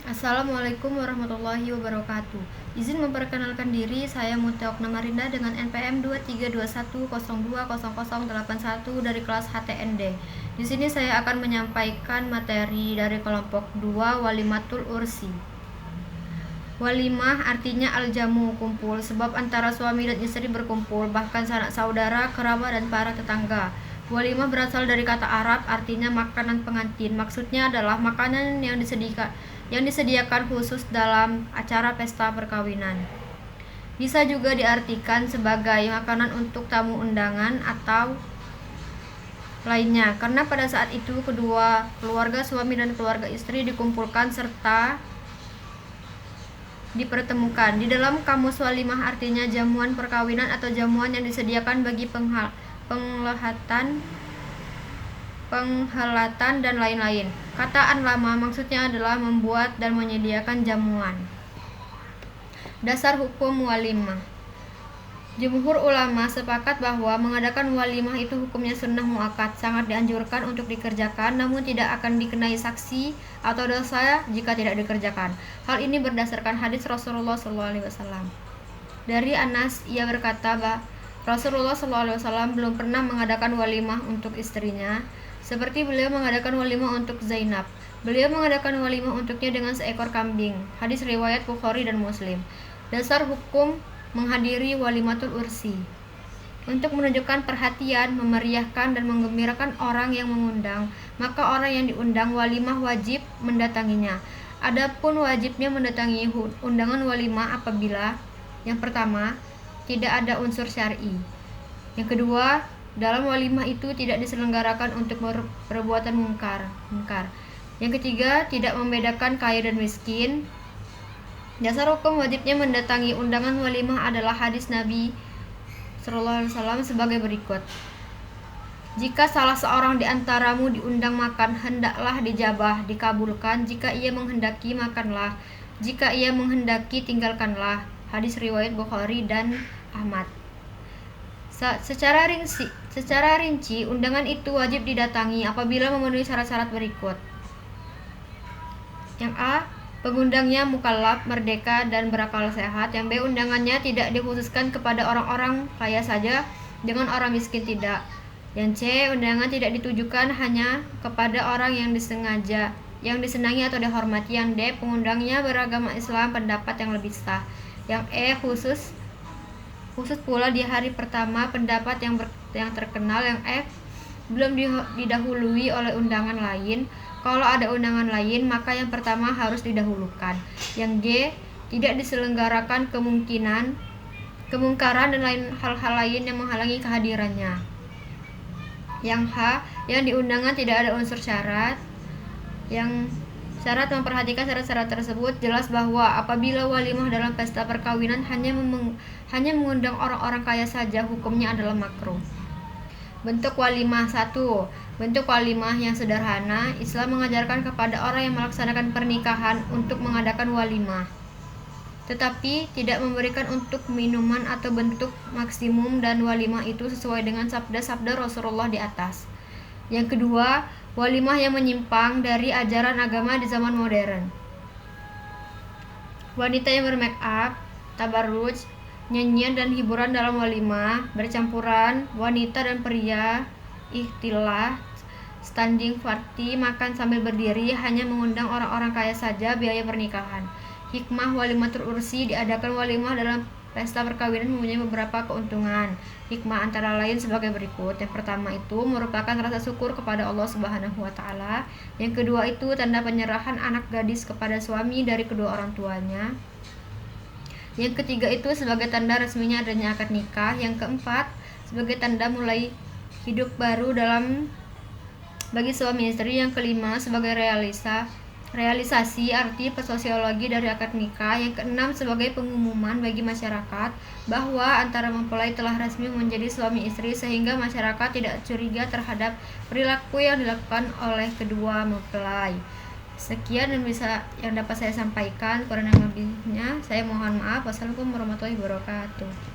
Assalamualaikum warahmatullahi wabarakatuh. Izin memperkenalkan diri, saya Mutia Oknamarinda dengan NPM 2321020081 dari kelas HTND. Di sini saya akan menyampaikan materi dari kelompok 2 Walimatul Ursi. Walimah artinya aljamu, kumpul, sebab antara suami dan istri berkumpul, bahkan sanak saudara, kerabat, dan para tetangga. Walimah berasal dari kata Arab, artinya makanan pengantin. Maksudnya adalah makanan yang disediakan khusus dalam acara pesta perkawinan. Bisa juga diartikan sebagai makanan untuk tamu undangan atau lainnya, karena pada saat itu kedua keluarga suami dan keluarga istri dikumpulkan serta dipertemukan. Di dalam kamus walimah artinya jamuan perkawinan atau jamuan yang disediakan bagi penghelatan dan lain-lain. Kata lama maksudnya adalah membuat dan menyediakan jamuan. Dasar hukum walimah. Jumhur ulama sepakat bahwa mengadakan walimah itu hukumnya sunnah muakkad, sangat dianjurkan untuk dikerjakan, namun tidak akan dikenai saksi atau dosa jika tidak dikerjakan. Hal ini berdasarkan hadis Rasulullah SAW. Dari Anas, ia berkata bahwa Rasulullah SAW belum pernah mengadakan walimah untuk istrinya, seperti beliau mengadakan walimah untuk Zainab. Beliau mengadakan walimah untuknya dengan seekor kambing. Hadis riwayat Bukhari dan Muslim. Dasar hukum menghadiri walimatul ursi. Untuk menunjukkan perhatian, memeriahkan, dan menggembirakan orang yang mengundang, maka orang yang diundang walimah wajib mendatanginya. Adapun wajibnya mendatangi undangan walimah apabila yang pertama, tidak ada unsur syar'i. Yang kedua, dalam walimah itu tidak diselenggarakan untuk perbuatan mungkar. Yang ketiga, tidak membedakan kaya dan miskin. Dasar hukum wajibnya mendatangi undangan walimah adalah hadis Nabi SAW sebagai berikut. Jika salah seorang di antaramu diundang makan, hendaklah dijabah, dikabulkan. Jika ia menghendaki, makanlah. Jika ia menghendaki, tinggalkanlah. Hadis riwayat Bukhari dan Ahmad. Secara rinci, undangan itu wajib didatangi apabila memenuhi syarat-syarat berikut. Yang A, pengundangnya mukallaf, merdeka, dan berakal sehat. Yang B, undangannya tidak dikhususkan kepada orang-orang kaya saja, dengan orang miskin tidak. Yang C, undangan tidak ditujukan hanya kepada orang yang disenangi atau dihormati. Yang D, pengundangnya beragama Islam, pendapat yang lebih sah. Yang E, khusus pula di hari pertama, pendapat yang terkenal. Yang F, belum didahului oleh undangan lain. Kalau ada undangan lain, maka yang pertama harus didahulukan. Yang G, tidak diselenggarakan kemungkaran dan hal-hal lain yang menghalangi kehadirannya. Yang H, yang diundangan tidak ada unsur syarat. Yang syarat memperhatikan syarat-syarat tersebut jelas bahwa apabila walimah dalam pesta perkawinan hanya mengundang orang-orang kaya saja, hukumnya adalah makruh. Bentuk walimah 1. Bentuk walimah yang sederhana. Islam mengajarkan kepada orang yang melaksanakan pernikahan untuk mengadakan walimah, tetapi tidak memberikan untuk minuman atau bentuk maksimum, dan walimah itu sesuai dengan sabda-sabda Rasulullah di atas. Yang kedua, walimah yang menyimpang dari ajaran agama di zaman modern. Wanita yang bermake up, tabarruj, nyanyian dan hiburan dalam walimah, bercampuran wanita dan pria, ikhtilah, standing party, makan sambil berdiri, hanya mengundang orang-orang kaya saja, biaya pernikahan. Hikmah walimatul ursi. Diadakan walimah dalam pesta perkawinan mempunyai beberapa keuntungan. Hikmah antara lain sebagai berikut. Yang pertama itu merupakan rasa syukur kepada Allah Subhanahu wa Ta'ala. Yang kedua itu tanda penyerahan anak gadis kepada suami dari kedua orang tuanya. Yang ketiga itu sebagai tanda resminya adanya akad nikah. Yang keempat sebagai tanda mulai hidup baru bagi suami istri. Yang kelima sebagai realisasi arti sosiologi dari akad nikah. Yang keenam sebagai pengumuman bagi masyarakat bahwa antara mempelai telah resmi menjadi suami istri, sehingga masyarakat tidak curiga terhadap perilaku yang dilakukan oleh kedua mempelai. Sekian yang dapat saya sampaikan. Kurang lebihnya saya mohon maaf. Wassalamualaikum warahmatullahi wabarakatuh.